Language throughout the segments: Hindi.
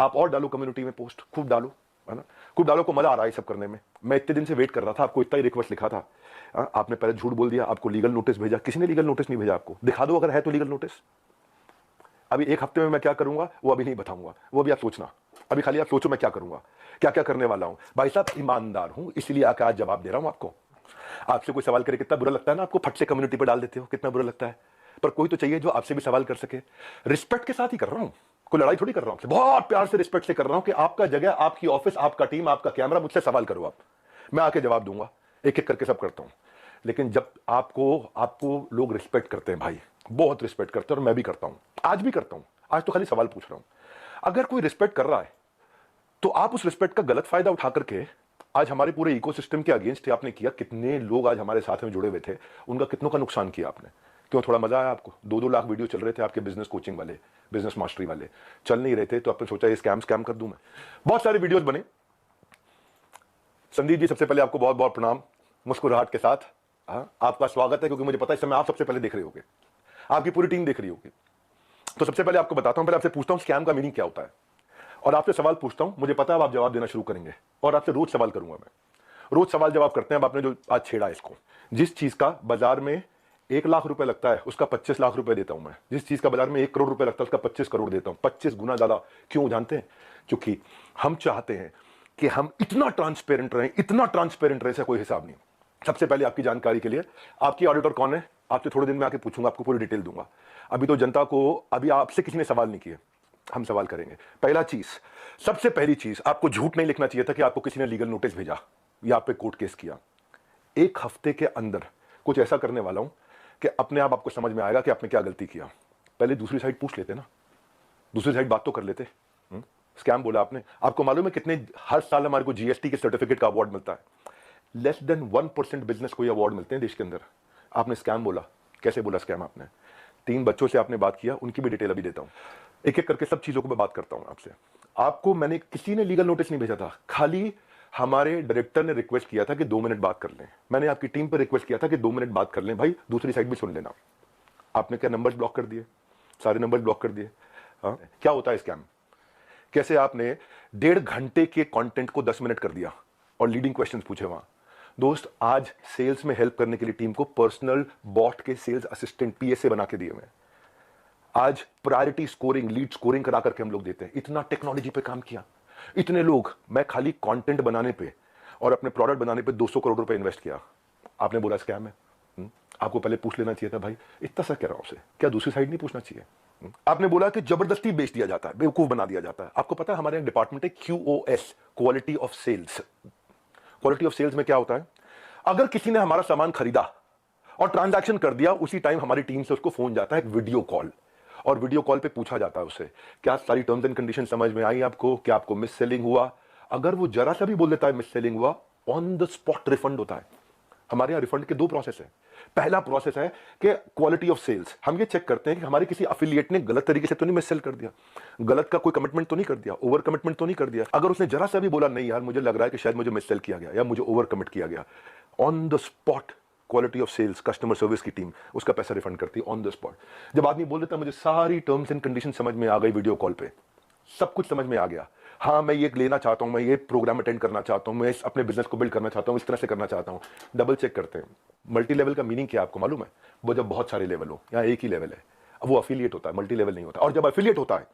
आप और डालो कम्युनिटी में पोस्ट, खूब डालो, है ना, खूब डालो। को मजा आ रहा है सब करने में। मैं इतने दिन से वेट कर रहा था, आपको इतना ही रिक्वेस्ट लिखा था, आपने पहले झूठ बोल दिया, आपको लीगल नोटिस भेजा। किसी ने लीगल नोटिस नहीं भेजा आपको, दिखा दो अगर है तो लीगल नोटिस। अभी एक हफ्ते में मैं क्या करूंगा वो अभी नहीं बताऊंगा, वो भी आप सोचना। अभी खाली आप सोचो मैं क्या करूंगा, क्या क्या करने वाला हूं। भाई साहब ईमानदार हूं, इसलिए आकर आज जवाब दे रहा हूं आपको। आपसे कोई सवाल करे कितना बुरा लगता है ना, आपको फट से कम्युनिटी पर डाल देते हो, कितना बुरा लगता है। पर कोई तो चाहिए जो आपसे भी सवाल कर सके। रिस्पेक्ट के साथ ही कर रहा हूं, कोई लड़ाई थोड़ी कर रहा हूं, बहुत प्यार से रिस्पेक्ट से कर रहा हूं कि आपका जगह, आपकी ऑफिस, आपका टीम, आपका कैमरा, मुझसे सवाल करो आप, मैं आके जवाब दूंगा। एक एक करके सब करता हूं। लेकिन जब आपको लोग रिस्पेक्ट करते हैं भाई, बहुत रिस्पेक्ट करते हैं, और मैं भी करता हूं, आज भी करता हूं। आज तो खाली सवाल पूछ रहा हूं। अगर कोई रिस्पेक्ट कर रहा है तो आप उस रिस्पेक्ट का गलत फायदा उठा करके आज हमारे पूरे इकोसिस्टम के अगेंस्ट आपने किया। कितने लोग आज हमारे साथ में जुड़े हुए थे, उनका कितनों का नुकसान किया आपने। क्यों, थोड़ा मजा आया आपको? 2-2 लाख वीडियो चल रहे थे आपके बिजनेस कोचिंग वाले, बिजनेस मास्टरी वाले, चल नहीं रहे थे, तो आपने सोचा ये स्कैम कर दूं मैं। बहुत सारे वीडियोस बने। संदीप जी, सबसे पहले आपको बहुत बहुत प्रणाम, मुस्कुराहट के साथ। आपका स्वागत है, क्योंकि मुझे पता है इस समय आप सबसे पहले देख रहे होगे, आपकी पूरी टीम देख रही होगी। तो सबसे पहले आपको बताता हूं, पहले आपसे पूछता हूं स्कैम का मीनिंग क्या होता है, और आपसे सवाल पूछता हूं। मुझे पता है आप जवाब देना शुरू करेंगे, और आपसे रोज सवाल करूंगा मैं। रोज सवाल जवाब करते हैं। अब आपने जो आज छेड़ा इसको, जिस चीज का बाजार में 1 लाख रुपए लगता है उसका 25 लाख रुपए देता हूं मैं। जिस चीज का बाजार में 1 करोड़ रुपए लगता है उसका 25 करोड़ देता हूं, 25 गुना ज्यादा। क्यों जानते हैं? क्योंकि हम चाहते हैं कि हम इतना ट्रांसपेरेंट रहें, इतना ट्रांसपेरेंट रहे, कोई हिसाब नहीं। सबसे पहले आपकी जानकारी के लिए, आपकी ऑडिटर कौन है आपसे थोड़े दिन में आके पूछूंगा, आपको पूरी डिटेल दूंगा। अभी तो जनता को, अभी आपसे किसी ने सवाल नहीं किए, हम सवाल करेंगे। पहला चीज, सबसे पहली चीज, आपको झूठ नहीं लिखना चाहिए था कि आपको किसी ने लीगल नोटिस भेजा या आप पे कोर्ट केस किया। 1 हफ्ते के अंदर कुछ ऐसा करने वाला हूं कि अपने आप आपको समझ में आएगा कि आपने क्या गलती किया। पहले दूसरी साइड पूछ लेते ना, दूसरी साइड बात तो कर लेते। स्कैम बोला आपने, आपको मालूम है कितने हर साल हमारे को जीएसटी के सर्टिफिकेट का अवार्ड मिलता है? लेस देन 1% बिजनेस को ये अवार्ड मिलते हैं देश के अंदर। आपने स्कैम बोला, कैसे बोला स्कैम आपने? 3 बच्चों से आपने बात किया, उनकी भी डिटेल अभी देता हूं। एक एक करके सब चीजों को मैं बात करता हूं आपसे। आपको मैंने, किसी ने लीगल नोटिस नहीं भेजा था, खाली हमारे डायरेक्टर ने रिक्वेस्ट किया था कि 2 मिनट बात कर लें। मैंने आपकी टीम पर रिक्वेस्ट किया था कि 2 मिनट बात कर लें भाई, दूसरी साइड भी सुन लेना। आपने क्या नंबर्स ब्लॉक कर दिए, सारे नंबर्स ब्लॉक कर दिए। क्या होता है स्कैम? कैसे आपने 1.5 घंटे के कंटेंट को 10 मिनट कर दिया और लीडिंग क्वेश्चंस पूछे वहां। दोस्त, आज सेल्स में हेल्प करने के लिए टीम को पर्सनल बॉट के सेल्स असिस्टेंट, पीएसए बना के दिए मैं। आज प्रायोरिटी स्कोरिंग, लीड स्कोरिंग करा करके हम लोग देते हैं। इतना टेक्नोलॉजी पे काम किया, इतने लोग, मैं खाली कंटेंट बनाने पे और अपने प्रोडक्ट बनाने पे 200 करोड़ रुपए इन्वेस्ट किया। आपने बोला स्कैम है। आपको पहले पूछ लेना चाहिए था भाई, इतना सा कह रहा हूं उसे, क्या दूसरी साइड नहीं पूछना चाहिए? आपने बोला कि जबरदस्ती बेच दिया जाता है, बेवकूफ बना दिया जाता है। आपको पता है हमारे डिपार्टमेंट है QoS, quality of sales. Quality of sales में क्या होता है? अगर किसी ने हमारा सामान खरीदा और ट्रांजैक्शन कर दिया, उसी टाइम हमारी टीम से उसको फोन जाता है, एक वीडियो कॉल, और वीडियो कॉल पे पूछा जाता है उससे, क्या सारी टर्म्स एंड कंडीशन समझ में आई आपको, क्या आपको मिस सेलिंग हुआ? अगर वो जरा सा भी बोल देता है मिस सेलिंग हुआ, ऑन द स्पॉट रिफंड होता है। हमारे यहां रिफंड के 2 प्रोसेस है। पहला प्रोसेस है कि क्वालिटी ऑफ सेल्स, हम ये चेक करते हैं कि हमारे किसी अफिलिएट ने गलत तरीके से तो नहीं मिस सेल कर दिया, गलत का कोई कमिटमेंट तो नहीं कर दिया, ओवर कमिटमेंट तो नहीं कर दिया। अगर उसने जरा सा भी बोला नहीं यार मुझे लग रहा है कि शायद मुझे मिस सेल किया गया या मुझे ओवर कमिट किया गया, on the spot quality of sales, customer service की टीम उसका पैसा रिफंड करती है ऑन द स्पॉट। जब आदमी बोल देता है मुझे सारी टर्म्स एंड कंडीशन समझ में आ गई, वीडियो कॉल पे सब कुछ समझ में आ गया, हाँ मैं ये लेना चाहता हूं, मैं ये प्रोग्राम अटेंड करना चाहता हूं, मैं अपने बिजनेस को बिल्ड करना चाहता हूं, इस तरह से करना चाहता हूं, डबल चेक करते हैं। मल्टी लेवल का मीनिंग क्या आपको मालूम है? वो जब बहुत सारे लेवल हो, यहाँ एक ही लेवल है, अब वो अफिलिएट होता है, मल्टी लेवल नहीं होता। और जब अफिलिएट होता है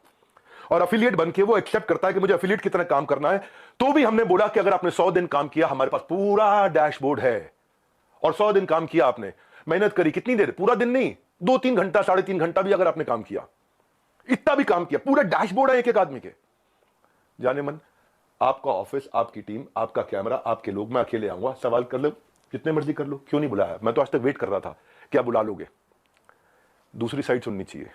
और अफिलिएट बन के वो एक्सेप्ट करता है कि मुझे अफिलिएट की तरह काम करना है, तो भी हमने बोला कि अगर आपने 100 दिन काम किया, हमारे पास पूरा डैशबोर्ड है, और 100 दिन काम किया आपने, मेहनत करी, कितनी देर? पूरा दिन नहीं, 2-3 घंटा, 3.5 घंटा भी अगर आपने काम किया, इतना भी काम किया, पूरा डैशबोर्ड है एक एक आदमी के। जाने मन, आपका ऑफिस, आपकी टीम, आपका कैमरा, आपके लोग, मैं अकेले आऊंगा, सवाल कर लो जितने मर्जी कर लो, क्यों नहीं बुलाया? मैं तो आज तक वेट कर रहा था, क्या बुला लोगे? दूसरी साइड सुननी चाहिए।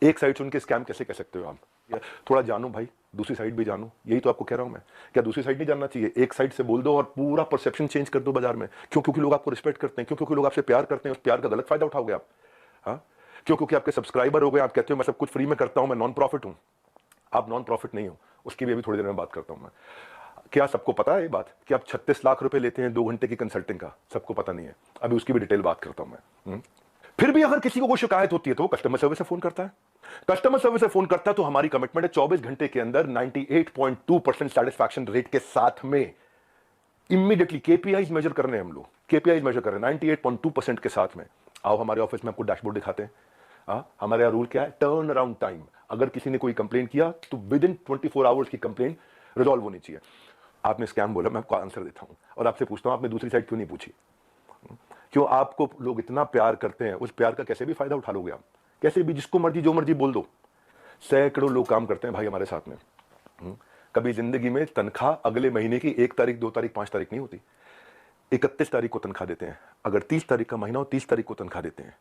एक साइड सुन के स्कैम कैसे कह सकते हो आप? थोड़ा जानो भाई, दूसरी साइड भी जानो, यही तो आपको कह रहा हूं मैं। क्या दूसरी साइड नहीं जानना चाहिए? एक साइड से बोल दो और पूरा परसेप्शन चेंज कर दो बाजार में। क्यों? क्योंकि लोग आपको रिस्पेक्ट करते हैं। क्यों? क्योंकि लोग आपसे प्यार करते हैं, उस प्यार का गलत फायदा उठाओगे आप। हाँ, क्यों? क्योंकि आपके सब्सक्राइबर हो गए, आप कहते हो मैं सब कुछ फ्री में करता हूं, मैं नॉन प्रॉफिट हूं। आप नॉन प्रॉफिट नहीं हो, उसकी भी अभी थोड़ी देर में बात करता हूं मैं। क्या सबको पता है ये बात कि आप 36 लाख रुपए लेते हैं 2 घंटे की कंसल्टिंग का? सबको पता नहीं है, अभी उसकी भी डिटेल बात करता हूं मैं। फिर भी अगर किसी को कोई शिकायत होती है तो वो कस्टमर सर्विस से फोन करता है। कस्टमर सर्विस से फोन करता है तो हमारी कमिटमेंट है 24 घंटे के अंदर 98.2% सेटिस्फैक्शन रेट के साथ में इमीडिएटली केपीआईज मेजर कर रहे हैं हम लोग, केपीआईज मेजर कर रहे हैं 98.2% के साथ में। आओ हमारे ऑफिस में आपको डैशबोर्ड दिखाते हैं। हमारे यहाँ रूल क्या है, टर्न अराउंड टाइम। अगर किसी ने कोई कंप्लेन किया तो विद इन 24 आवर्स की कंप्लेन रिजॉल्व होनी चाहिए। आपने स्कैम बोला, मैं आपको आंसर देता हूं और आपसे पूछता हूं आपने दूसरी साइड क्यों नहीं पूछी? क्यों आपको लोग इतना प्यार करते हैं, उस प्यार का कैसे भी फायदा उठा लोगे आप, कैसे भी जिसको मर्जी जो मर्जी बोल दो। सैकड़ों लोग काम करते हैं भाई हमारे साथ में। कभी जिंदगी में तनख्वाह अगले महीने की 1 तारीख 2 तारीख 5 तारीख नहीं होती, 31 तारीख को तनख्वाह देते हैं। अगर 30 तारीख का महीना हो 30 तारीख को तनख्वाह देते हैं।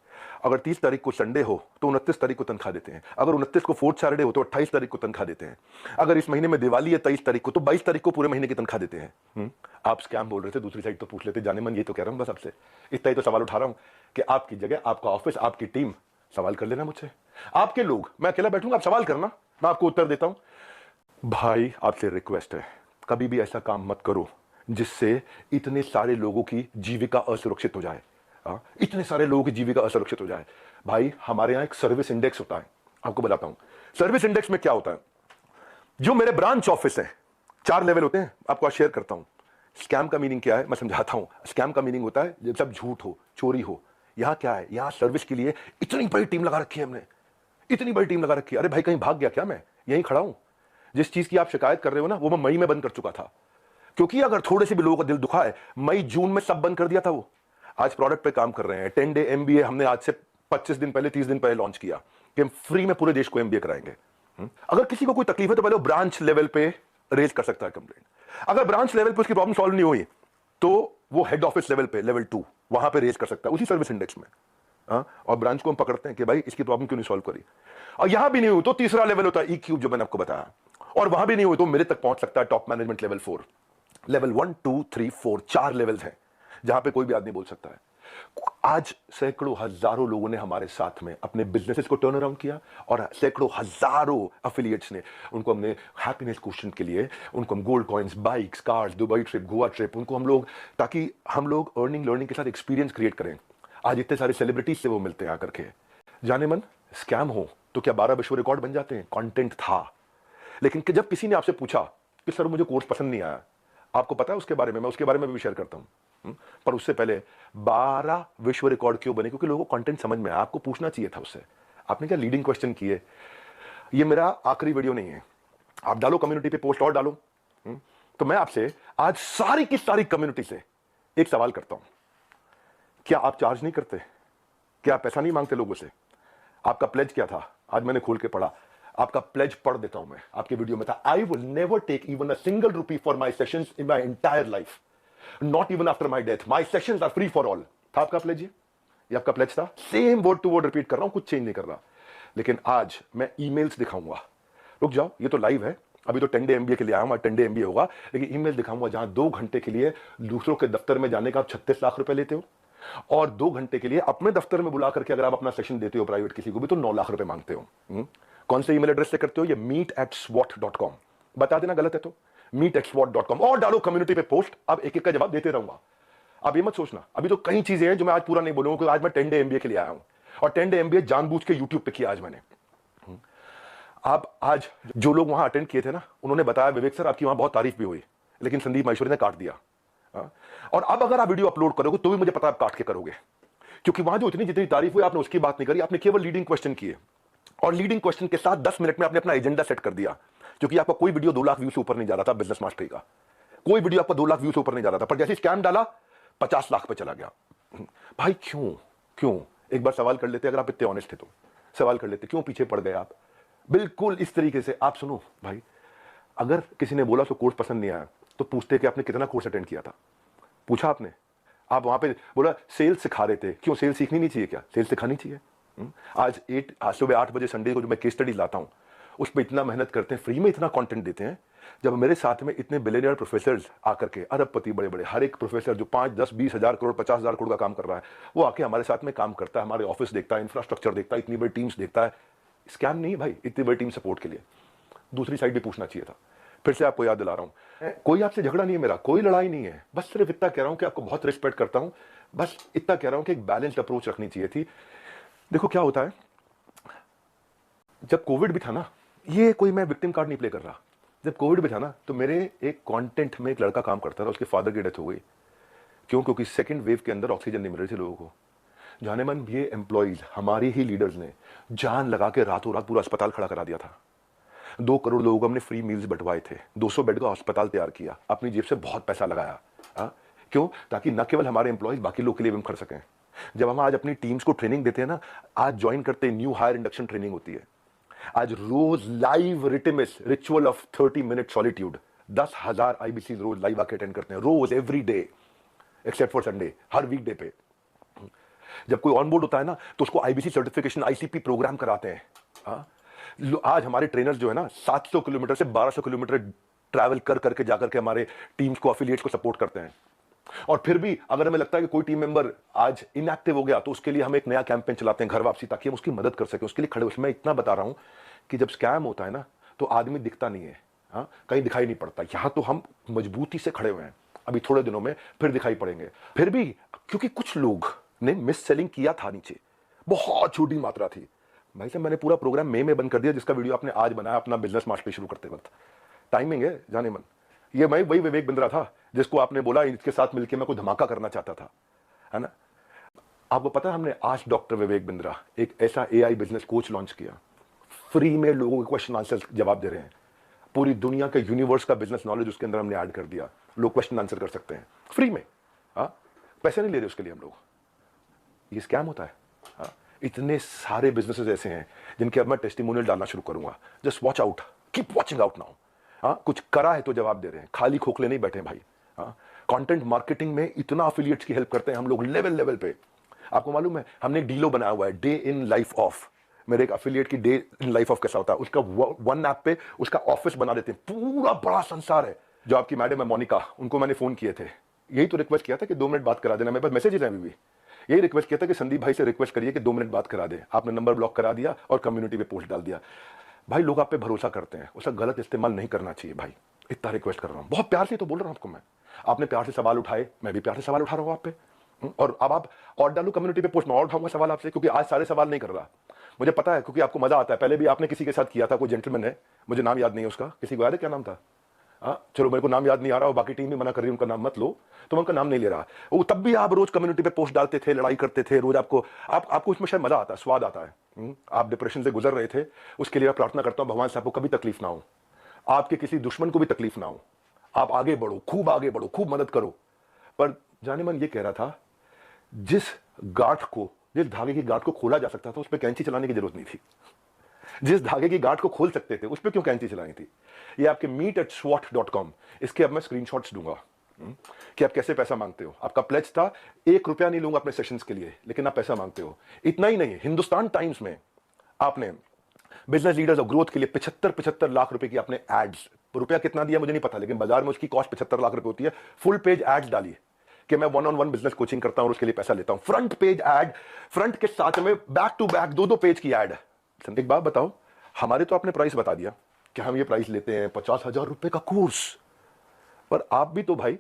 अगर 30 तारीख को संडे हो तो 29 तारीख को तनख्वाह देते हैं। अगर 29 को फोर्थ सैटरडे हो तो 28 तारीख को तनख्वाह देते हैं। अगर इस महीने में दिवाली है 23 तारीख को तो 22 तारीख को पूरे महीने की तनख्वाह देते हैं। आप स्कैम बोल रहे थे, दूसरी साइड तो पूछ लेते। जाने मन ये तो कह रहा हूं बस आपसे, इतना ही तो सवाल उठा रहा हूं कि आपकी जगह आपका ऑफिस, आपकी टीम सवाल कर लेना मुझसे। आपके लोग, मैं अकेला बैठूंगा, आप सवाल करना, मैं आपको उत्तर देता हूं। भाई आपसे रिक्वेस्ट है, कभी भी ऐसा काम मत करो जिससे इतने सारे लोगों की जीविका असुरक्षित हो जाए। इतने सारे लोगों की जीविका असुरक्षित हो जाए। भाई हमारे यहां एक सर्विस इंडेक्स होता है, आपको बताता हूं। सर्विस इंडेक्स में क्या होता है, जो मेरे ब्रांच ऑफिस है 4 लेवल होते हैं, आपको आज शेयर करता हूं। स्कैम का मीनिंग क्या है मैं समझाता हूं। स्कैम का मीनिंग होता है जब सब झूठ हो, चोरी हो। यहां क्या है, यहां सर्विस के लिए इतनी बड़ी टीम लगा रखी है हमने, इतनी बड़ी टीम लगा रखी है। अरे भाई कहीं भाग गया क्या, मैं यहीं खड़ा हूं। जिस चीज की आप शिकायत कर रहे हो ना, वो मैं मई में बंद कर चुका था, क्योंकि अगर थोड़े से भी लोगों का दिल दुखा है, मई जून में सब बंद कर दिया था। वो आज प्रोडक्ट पे काम कर रहे हैं। 10 डे एमबीए हमने आज से 25 दिन पहले 30 दिन पहले लॉन्च किया कि हम फ्री में पूरे देश को एमबीए कराएंगे। अगर किसी को कोई तकलीफ है तो पहले वो ब्रांच लेवल पे रेज कर सकता है कंप्लेंट। अगर ब्रांच लेवल पे उसकी प्रॉब्लम सॉल्व नहीं हुई तो वो हेड ऑफिस लेवल पे, लेवल 2, वहां पे रेज कर सकता है उसी सर्विस इंडेक्स में। और ब्रांच को हम पकड़ते हैं कि भाई इसकी प्रॉब्लम क्यों नहीं सॉल्व करी। और यहां भी नहीं हुई तो तीसरा लेवल होता है ई क्यूब, जो मैंने आपको बताया। और वहां भी नहीं हुई तो मेरे तक पहुंच सकता है top management level 4। Level 1 2 3 4 4 levels हैं जहां पे कोई भी आदमी बोल सकता है। आज सैकड़ों हजारों लोगों ने हमारे साथ में अपने बिजनेसेस को टर्न अराउंड किया, और सैकड़ों हजारों एफिलिएट्स ने, उनको हमने हैप्पीनेस क्वेश्चन के लिए, उनको हम gold coins, bikes, cars, Dubai trip, Goa trip, उनको हम लोग, ताकि हम लोग अर्निंग लर्निंग के साथ एक्सपीरियंस क्रिएट करें। आज इतने सारे सेलिब्रिटीज से वो मिलते हैं आकर के। जाने मन स्कैम हो तो क्या 12 विश्व रिकॉर्ड बन जाते हैं? कंटेंट था। लेकिन जब किसी ने आपसे पूछा कि सर मुझे कोर्स पसंद नहीं आया, आपको पता है उसके बारे में, मैं उसके बारे में भी शेयर करता हूं। पर उससे पहले 12 विश्व रिकॉर्ड क्यों बने? क्योंकि लोगों को कंटेंट समझ में आया। आपको पूछना चाहिए था उससे। आपने क्या लीडिंग क्वेश्चन किए। ये मेरा आखिरी वीडियो नहीं है, आप डालो कम्युनिटी पे पोस्ट और डालो। तो मैं आपसे आज सारी की सारी कम्युनिटी से एक सवाल करता हूं, क्या आप चार्ज नहीं करते? क्या आप पैसा नहीं मांगते लोगों से? आपका प्लेज क्या था? आज मैंने खोल के पढ़ा, आपका प्लेज पढ़ देता हूं मैं। आपके वीडियो में था, I will never take even a single rupee for my sessions in my entire life, not even after my death, my sessions are free for all. था आपका प्लेज? ये आपका प्लेज था। Same word to word repeat कर रहा हूं, कुछ चेंज नहीं कर रहा। लेकिन आज मैं ईमेल्स दिखाऊंगा। रुक जाओ, ये तो लाइव है, अभी तो 10 डे एमबीए के लिए आया हूं, 10 डे एमबीए होगा। लेकिन ईमेल दिखाऊंगा जहां 2 घंटे के लिए दूसरों के दफ्तर में जाने का आप 36 लाख रुपए लेते हो, और 2 घंटे के लिए अपने दफ्तर में बुला करके अगर आप अपना सेशन देते हो प्राइवेट किसी को भी तो 9 लाख रुपए मांगते हो। कौन से ईमेल एड्रेस से करते हो? ये meet@swat.com। बता देना गलत है तो meet@swat.com, और डालो कम्युनिटी पे पोस्ट। अब एक एक का जवाब देते रहूंगा। अब ये मत सोचना, अभी तो कई चीजें हैं जो मैं आज पूरा नहीं बोलूंगा, क्योंकि आज मैं 10 डे एमबीए के लिए आया हूं, और 10 डे एमबीए जानबूझ के यूट्यूब पे किया आज मैंने। आप आज जो लोग वहां अटेंड किए थे ना, उन्होंने बताया विवेक सर आपकी वहां बहुत तारीफ भी हुई, लेकिन संदीप माहेश्वरी ने काट दिया। और अब अगर आप वीडियो अपलोड करोगे तो भी मुझे पता है आप काट के करोगे, क्योंकि वहां जो इतनी जितनी तारीफ हुई आपने उसकी बात नहीं करी, आपने केवल लीडिंग क्वेश्चन किए, और लीडिंग क्वेश्चन के साथ 10 मिनट में आपने अपना एजेंडा सेट कर दिया। क्योंकि आपका कोई वीडियो 2 लाख व्यू से ऊपर नहीं जा रहा था बिजनेस मास्टरी का, कोई वीडियो आपका 2 लाख व्यू से ऊपर नहीं जा रहा था, पर जैसे स्कैम डाला 50 लाख पे चला गया। भाई क्यों एक बार सवाल कर लेते, अगर आप इतने ऑनेस्ट थे तो सवाल कर लेते, क्यों पीछे पड़ गए आप? बिल्कुल इस तरीके से आप सुनो भाई, अगर किसी ने बोला तो कोर्स पसंद नहीं आया तो पूछते कि आपने कितना कोर्स अटेंड किया था, पूछा आपने? आप वहां पे बोला सेल्स सिखा रहे थे, क्यों सेल्स सीखनी नहीं चाहिए क्या? सेल्स सिखानी चाहिए। आज सुबह 8 बजे संडे को जो मैं केस स्टडी लाता हूं उस पर इतना मेहनत करते हैं, फ्री में इतना कंटेंट देते हैं। जब मेरे साथ में इतने बिलियनियर प्रोफेसर्स आकर के, अरबपति बड़े बड़े, हर एक प्रोफेसर जो 5 10 20 हजार करोड़ 50 हजार करोड़ का काम कर रहा है, वो आके हमारे साथ में काम करता है, हमारे ऑफिस देखता है, इंफ्रास्ट्रक्चर देखता है, इतनी बड़ी टीम्स देखता है। स्कैम नहीं है भाई, इतनी बड़ी टीम सपोर्ट के लिए। दूसरी साइड भी पूछना चाहिए था। फिर से आपको याद दिला रहा हूं, कोई आपसे झगड़ा नहीं है मेरा, कोई लड़ाई नहीं है, बस सिर्फ इतना कह रहा हूं कि आपको बहुत रिस्पेक्ट करता हूं, बस इतना कह रहा हूं कि एक बैलेंस्ड अप्रोच रखनी चाहिए थी। देखो क्या होता है, जब कोविड भी था ना, ये कोई मैं विक्टिम कार्ड नहीं प्ले कर रहा, जब कोविड भी था ना, तो मेरे एक कंटेंट में एक लड़का काम करता था, उसके फादर की डेथ हो गई। क्यों? क्योंकि सेकंड वेव के अंदर ऑक्सीजन नहीं मिल रही थी लोगों को। जाने मन ये एम्प्लॉइज, हमारे ही लीडर्स ने जान लगा के रातों रात पूरा अस्पताल खड़ा करा दिया था। 2 करोड़ लोगों को हमने फ्री मील्स बंटवाए थे, 200 बेड का अस्पताल तैयार किया, अपनी जेब से बहुत पैसा लगाया। क्यों? ताकि न केवल हमारे एम्प्लॉइज, बाकी लोग के लिए भी हम कर सकें। जब हम आज अपनी टीम्स को ट्रेनिंग देते हैं ना, आज ज्वाइन करते हैं, न्यू हायर इंडक्शन ट्रेनिंग होती है, आज रोज लाइव रिटिमिस ritual of 30 minute solitude, 10,000 IBC रोज लाइव आके अटेंड करते हैं, रोज, every day except for Sunday, हर वीक डे पे। जब कोई ऑन बोर्ड होता है ना, तो उसको आईबीसी सर्टिफिकेशन, आईसीपी प्रोग्राम कराते हैं। आज हमारे ट्रेनर्स जो है ना, 700 किलोमीटर से 1200 किलोमीटर ट्रैवल कर करके जाकर के हमारे टीम्स को, अफिलिएट्स को सपोर्ट करते हैं। और फिर भी अगर हमें लगता है कि कोई टीम मेंबर आज इनएक्टिव हो गया, तो उसके लिए हम एक नया कैंपेन चलाते हैं, घर वापसी, ताकि हम उसकी मदद कर सकें, उसके लिए खड़े। मैं इतना बता रहा हूं कि जब स्कैम होता है ना, तो आदमी दिखता नहीं है, कहीं दिखाई नहीं पड़ता। यहां तो हम मजबूती से खड़े हुए हैं, अभी थोड़े दिनों में फिर दिखाई पड़ेंगे। फिर भी क्योंकि कुछ लोग ने मिस सेलिंग किया था, नीचे बहुत छोटी मात्रा थी। भाई साहब, मैंने पूरा प्रोग्राम मई में बंद कर दिया, जिसका वीडियो आपने आज बनाया अपना बिजनेस मास्टरी शुरू करते वक्त। टाइमिंग है जाने मन। ये मैं वही विवेक बिंद्रा था जिसको आपने बोला इसके साथ मिलकर मैं कोई धमाका करना चाहता था, है ना। आपको पता है, हमने आज डॉक्टर विवेक बिंद्रा एक ऐसा एआई बिजनेस कोच लॉन्च किया, फ्री में लोगों के क्वेश्चन आंसर जवाब दे रहे हैं। पूरी दुनिया के यूनिवर्स का बिजनेस नॉलेज उसके अंदर हमने ऐड कर दिया, लोग क्वेश्चन आंसर कर सकते हैं फ्री में। पैसे नहीं ले रहे उसके लिए हम लोग। ये स्कैम होता है। इतने सारे बिजनेसेस ऐसे हैं जिनके अब मैं टेस्टिमोनियल डालना शुरू करूंगा। Just watch out, keep watching out now. कुछ करा है तो जवाब दे रहे हैं, खाली खोखले नहीं बैठे भाई। कंटेंट मार्केटिंग में इतना अफिलिएट्स की हेल्प करते हैं हम लोग, लेवल लेवल पे। आपको मालूम है, हमने एक डीलो बनाया हुआ है, डे इन लाइफ ऑफ। मेरे एक अफिलिएट की डे इन लाइफ ऑफ कैसा होता है, उसका वन ऐप पे उसका ऑफिस बना देते हैं, पूरा बड़ा संसार है। जो आपकी मैडम है मोनिका, उनको मैंने फोन किए थे, यही तो रिक्वेस्ट किया था कि 2 मिनट बात करा देना। मेरे पास मैसेज है अभी भी, यही रिक्वेस्ट किया था कि संदीप भाई से रिक्वेस्ट करिए कि 2 मिनट बात करा दे। आपने नंबर ब्लॉक करा दिया और कम्युनिटी पे पोस्ट डाल दिया। भाई लोग आप पे भरोसा करते हैं, उसका गलत इस्तेमाल नहीं करना चाहिए भाई। इतना रिक्वेस्ट कर रहा हूं, बहुत प्यार से तो बोल रहा हूं आपको मैं। आपने प्यार से सवाल उठाए, मैं भी प्यार से सवाल उठा रहा हूं आप पे। और अब आप और डालो कम्युनिटी पे पोस्ट, मैं और उठाऊंगा सवाल आपसे, क्योंकि आज सारे सवाल नहीं कर रहा। मुझे पता है, क्योंकि आपको मजा आता है। पहले भी आपने किसी के साथ किया था, कोई जेंटलमैन है, मुझे नाम याद नहीं है उसका, किसी को याद है क्या नाम था? चलो मेरे को नाम याद नहीं आ रहा, और बाकी टीम भी मना कर रही है उनका नाम मत लो, तो मैं उनका नाम नहीं ले रहा। वो तब भी आप रोज कम्युनिटी पे पोस्ट डालते थे, लड़ाई करते थे रोज। आपको इसमें शायद मजा आता है, स्वाद आता है। आप डिप्रेशन से गुजर रहे थे, उसके लिए मैं प्रार्थना करता हूं भगवान से आपको कभी तकलीफ ना हो, आपके किसी दुश्मन को भी तकलीफ ना हो। आप आगे बढ़ो, खूब आगे बढ़ो, खूब मदद करो। पर जाने मन ये कह रहा था, जिस धागे की गांठ को खोला जा सकता था, उस पर कैंची चलाने की जरूरत नहीं थी। जिस धागे की गांठ को खोल सकते थे, उस पर क्यों कैंची चलानी थी? ये आपके meet@swat.com, इसके अब मैं स्क्रीनशॉट्स दूंगा कि आप कैसे पैसा मांगते हो। आपका प्लेज था 1 रुपया नहीं लूंगा अपने सेशंस के लिए, लेकिन आप पैसा मांगते हो। इतना ही नहीं, हिंदुस्तान टाइम्स में आपने बिजनेस लीडर्स और ग्रोथ के लिए 75 लाख रुपए की आपने एड्स, रुपया कितना दिया मुझे नहीं पता, लेकिन बाजार में उसकी कॉस्ट 75 लाख रुपए होती है। फुल पेज एड्स डाली कि मैं 1-on-1 बिजनेस कोचिंग करता हूं और उसके लिए पैसा लेता हूं। फ्रंट पेज एड, फ्रंट के साथ में बैक टू बैक 2-2 पेज की एड। एक बात बताओ, हमारे तो आपने प्राइस बता दिया कि हम ये प्राइस लेते हैं 50,000 रुपए का कोर्स, पर आप भी तो भाई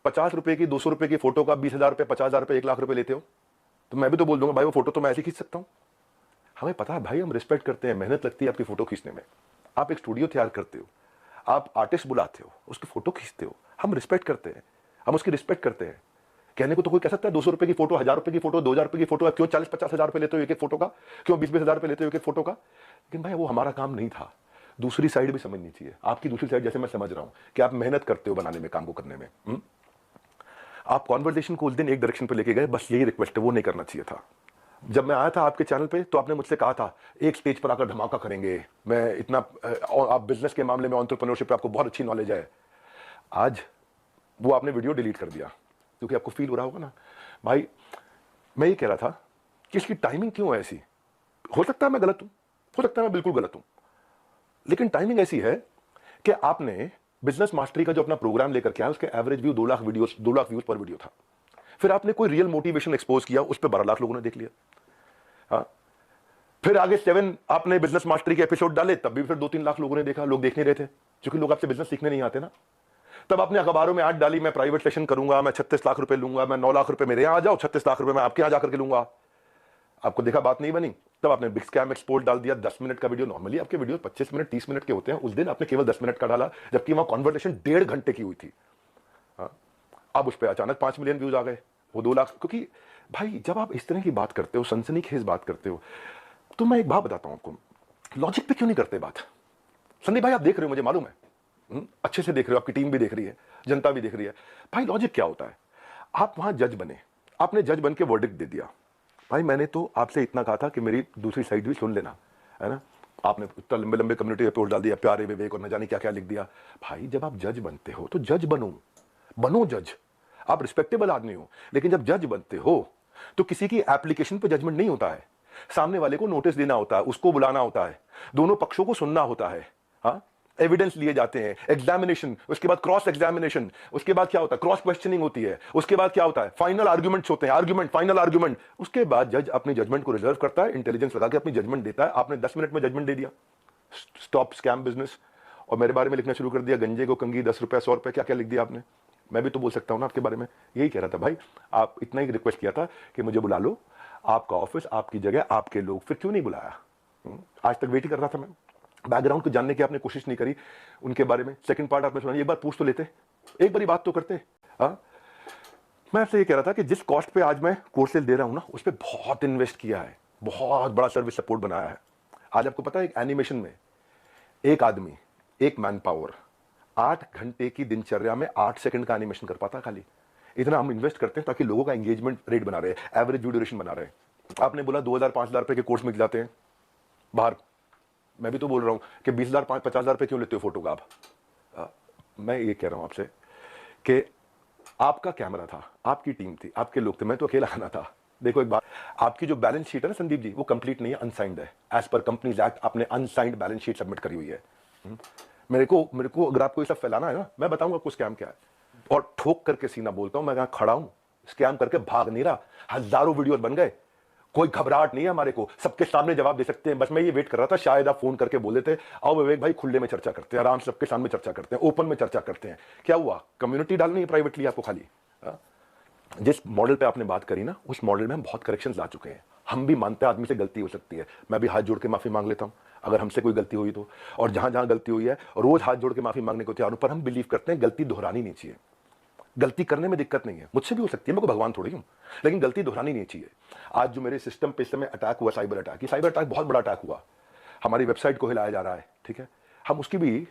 50 रुपए की, 200 रुपए की फोटो का 20,000 रुपए, 50,000 रुपए, 1 लाख रुपए लेते हो। तो मैं भी तो बोल दूंगा भाई वो फोटो तो मैं ऐसे खींच सकता हूं। हमें पता है भाई, हम रिस्पेक्ट करते हैं, मेहनत लगती है आपकी फोटो खींचने में। आप एक स्टूडियो तैयार करते हो, आप आर्टिस्ट बुलाते हो, उसकी फोटो खींचते हो, हम रिस्पेक्ट करते हैं, हम उसकी रिस्पेक्ट करते हैं। कहने को तो कोई कह सकता है 200 रुपए की फोटो, 1,000 रुपए की फोटो, 2,000 रुपए की फोटो, क्यों 40-50 हजार रुपए लेते हो एक फोटो का, क्यों 20-20 हजार रुपए लेते हो एक फोटो का? लेकिन भाई वो हमारा काम नहीं था। दूसरी साइड भी समझनी चाहिए, आपकी दूसरी साइड जैसे मैं समझ रहा हूं कि आप मेहनत करते हो बनाने में, काम को करने में। आप कॉन्वर्सेशन को उस दिन एक डायरेक्शन पे लेके गए, बस यही रिक्वेस्ट है, वो नहीं करना चाहिए था। जब मैं आया था आपके चैनल पे, तो आपने मुझसे कहा था एक स्टेज पर आकर धमाका करेंगे, मैं इतना, और आप बिजनेस के मामले में, एंटरप्रेन्योरशिप पे आपको बहुत अच्छी नॉलेज है। आज वो आपने वीडियो डिलीट कर दिया, क्योंकि आपको फील हो रहा होगा ना भाई। मैं ये कह रहा था कि इसकी टाइमिंग क्यों है ऐसी? हो सकता है मैं गलत हूं, हो सकता है मैं बिल्कुल गलत हूं, लेकिन टाइमिंग ऐसी है कि आपने बिजनेस मास्टरी का जो अपना प्रोग्राम लेकर के आया, उसके average view 2 lakh videos, 2 lakh views पर वीडियो था। फिर आपने कोई रियल मोटिवेशन एक्सपोज किया, उस पर 12 लाख लोगों ने देख लिया। फिर आगे 7 आपने बिजनेस मास्टरी के एपिसोड डाले, तब भी फिर 2-3 लाख लोगों ने देखा। लोग देख नहीं रहे थे, क्योंकि लोग आपसे बिजनेस सीखने नहीं आते ना। तब आपने अखबारों में ऐड डाली, मैं प्राइवेट सेशन करूंगा, मैं 36 लाख रुपए लूंगा, मैं 9 लाख रुपए मेरे यहां आ जाओ, 36 लाख रुपए मैं आपके यहां जाकर के लूंगा। आपको देखा बात नहीं बनी, तब आपने बिग स्कैम एक्सपोर्ट डाल दिया, 10 मिनट का वीडियो। नॉर्मली आपके वीडियो 25 मिनट 30 मिनट के होते हैं, उस दिन आपने केवल 10 मिनट का डाला, जबकि वहां कॉन्वर्सेशन 1.5 घंटे की हुई थी। हाँ, अब उस पर अचानक 5 मिलियन व्यूज आ गए, वो 2 लाख। क्योंकि भाई जब आप इस तरह की बात करते हो, सनसनीखेज बात करते हो, तो मैं एक बात बताता हूं आपको, लॉजिक पे क्यों नहीं करते बात? संदीप भाई आप देख रहे हो, मुझे मालूम है, अच्छे से देख रहे हो, आपकी टीम भी देख रही है, जनता भी देख रही है। भाई लॉजिक क्या होता है? आप वहां जज बने, आपने जज बन के वर्डिक्ट दे दिया। भाई मैंने तो आपसे इतना कहा था कि मेरी दूसरी साइड भी सुन लेना, है ना? आपने इतना लंबे लंबे कम्युनिटी रिपोर्ट डाल दिया, प्यारे विवेक और न जाने क्या क्या लिख दिया। भाई जब आप जज बनते हो तो जज बनो जज। आप रिस्पेक्टेबल आदमी हो, लेकिन जब जज बनते हो तो किसी की एप्लीकेशन पे जजमेंट नहीं होता है। सामने वाले को नोटिस देना होता है, उसको बुलाना होता है, दोनों पक्षों को सुनना होता है। हाँ, एविडेंस लिए जाते हैं, एग्जामिनेशन, उसके बाद क्रॉस एग्जामिनेशन, उसके बाद क्या होता है, क्रॉस क्वेश्चनिंग होती है, उसके बाद क्या होता है, फाइनल आर्गुमेंट्स होते हैं, आर्गुमेंट, फाइनल आर्गुमेंट। उसके बाद जज अपनी जजमेंट को रिजर्व करता है, इंटेलिजेंस लगा के अपनी जजमेंट देता है। आपने 10 मिनट में जजमेंट दे दिया, स्टॉप स्कैम बिजनेस, और मेरे बारे में लिखना शुरू कर दिया, गंजे को कंगी, 10 रुपए 100 रुपए, क्या क्या लिख दिया आपने। मैं भी तो बोल सकता हूं ना आपके बारे में। यही कह रहा था भाई, आप इतना ही रिक्वेस्ट किया था कि मुझे बुला लो, आपका ऑफिस, आपकी जगह, आपके लोग, फिर क्यों नहीं बुलाया? आज तक वेट ही कर रहा था मैं। बैकग्राउंड को जानने की आपने कोशिश नहीं करी उनके बारे में। सेकंड पार्ट आपने सुना, एक बार पूछ तो लेते, एक बारी बात तो करते। हाँ, मैं आपसे ये कह रहा था कि जिस कॉस्ट पे आज मैं कोर्सेज दे रहा हूं ना, उस पर बहुत इन्वेस्ट किया है, बहुत बड़ा सर्विस सपोर्ट बनाया है। आज आपको पता है, एक एनिमेशन में एक आदमी, एक मैन पावर 8 घंटे की दिनचर्या में 8 सेकंड का एनिमेशन कर पाता खाली। इतना हम इन्वेस्ट करते हैं ताकि लोगों का एंगेजमेंट रेट बना रहे, एवरेज व्यू ड्यूरेशन बना रहे। आपने बोला 2,000-5,000 रुपए के कोर्स मिल जाते हैं बाहर। मैं भी तो बोल रहा हूं कि 20,000-50,000 रुपए क्यों लेते हो फोटो का आप? मैं ये कह रहा हूं आपसे कि आपका कैमरा था, आपकी टीम थी, आपके लोग थे, मैं तो अकेला आना था। देखो एक बात, आपकी जो बैलेंस शीट है ना संदीप जी, वो कंप्लीट नहीं है, अनसाइंड है। एज पर कंपनीज एक्ट आपने अनसाइंड बैलेंस शीट सबमिट करी हुई है। मेरे को अगर आपको ये सब फैलाना है ना, मैं बताऊंगा आपको स्कैम क्या है, और ठोक करके सीना बोलता हूं, मैं यहां खड़ा हूं, स्कैम करके भाग नहीं रहा। हजारों वीडियो बन गए, कोई घबराहट नहीं है हमारे को, सबके सामने जवाब दे सकते हैं। बस मैं ये वेट कर रहा था, शायद आप फोन करके बोल देते, आओ विवेक भाई खुले में चर्चा करते हैं, आराम से सबके सामने चर्चा करते हैं, ओपन में चर्चा करते हैं। क्या हुआ, कम्युनिटी डालनी है प्राइवेटली आपको खाली? जिस मॉडल पे आपने बात करी ना, उस मॉडल में हम बहुत करेक्शंस ला चुके हैं। हम भी मानते हैं आदमी से गलती हो सकती है, मैं भी हाथ जोड़ के माफी मांग लेता हूं अगर हमसे कोई गलती हुई तो। और जहां जहां गलती हुई है रोज हाथ जोड़ के माफी मांगने को तैयार हूं, पर हम बिलीव करते हैं गलती दोहरानी नहीं चाहिए। गलती करने में दिक्कत नहीं है, मुझसे भी हो सकती है, मैं कोई भगवान थोड़ी हूं, लेकिन गलती दोहरानी नहीं चाहिए। आज जो मेरे सिस्टम पे इस समय अटैक हुआ, साइबर अटैक, ये साइबर अटैक बहुत बड़ा अटैक हुआ, हमारी वेबसाइट को हिलाया जा रहा है, ठीक है, हम उसकी भी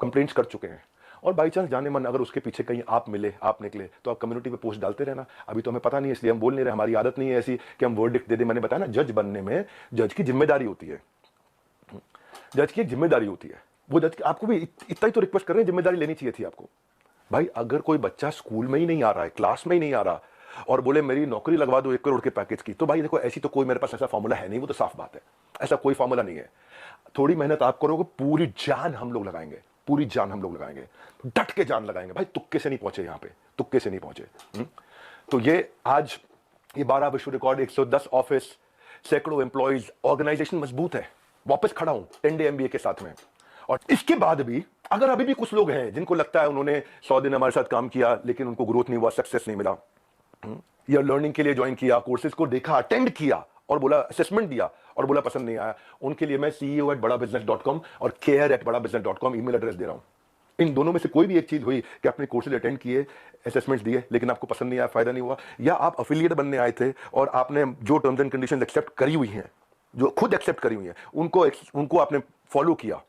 कंप्लेंट्स कर चुके हैं। और बाई चांस जाने मन अगर उसके पीछे कहीं आप मिले, आप निकले, तो आप कम्युनिटी पे पोस्ट डालते रहना। अभी तो हमें पता नहीं है, इसलिए हम बोल नहीं रहे, हमारी आदत नहीं है ऐसी कि हम वर्डिक्ट दे दें। मैंने बताया ना, जज बनने में जज की जिम्मेदारी होती है, जज की एक जिम्मेदारी होती है। वो जज आपको भी इतना ही तो रिक्वेस्ट कर रहे हैं, जिम्मेदारी लेनी चाहिए थी आपको। भाई अगर कोई बच्चा स्कूल में ही नहीं आ रहा है, क्लास में ही नहीं आ रहा, और बोले मेरी नौकरी लगवा दो 1 करोड़ के पैकेज की, तो भाई देखो ऐसी तो कोई मेरे पास ऐसा फॉर्मूला है नहीं, वो तो साफ बात है, ऐसा कोई फॉर्मूला नहीं है। थोड़ी मेहनत आप करोगे, पूरी जान हम लोग लगाएंगे, पूरी जान हम लोग लगाएंगे, डट के जान लगाएंगे। भाई तुक्के से नहीं पहुंचे यहाँ पे, तुक्के से नहीं पहुंचे। तो ये आज ये 12 विश्व रिकॉर्ड, 110 ऑफिस, सैकड़ों एम्प्लॉइज, ऑर्गेनाइजेशन मजबूत है, वापस खड़ा हूं 10 डे MBA के साथ में। और इसके बाद भी अगर अभी भी कुछ लोग हैं जिनको लगता है उन्होंने 100 दिन हमारे साथ काम किया लेकिन उनको ग्रोथ नहीं हुआ, सक्सेस नहीं मिला, या लर्निंग के लिए ज्वाइन किया, कोर्सेज को देखा, अटेंड किया और बोला, असेसमेंट दिया और बोला पसंद नहीं आया, उनके लिए मैं CEO@badabusiness.com और care@badabusiness.com ईमेल एड्रेस दे रहा हूं। इन दोनों में से कोई भी एक चीज हुई कि आपने कोर्सेज अटेंड किए, असेसमेंट्स दिए, लेकिन आपको पसंद नहीं आया, फायदा नहीं हुआ, या आप अफिलिएट बनने आए थे और आपने जो टर्म्स एंड कंडीशंस एक्सेप्ट करी हुई हैं, जो खुद एक्सेप्ट करी हुई हैं, उनको आपने फॉलो किया,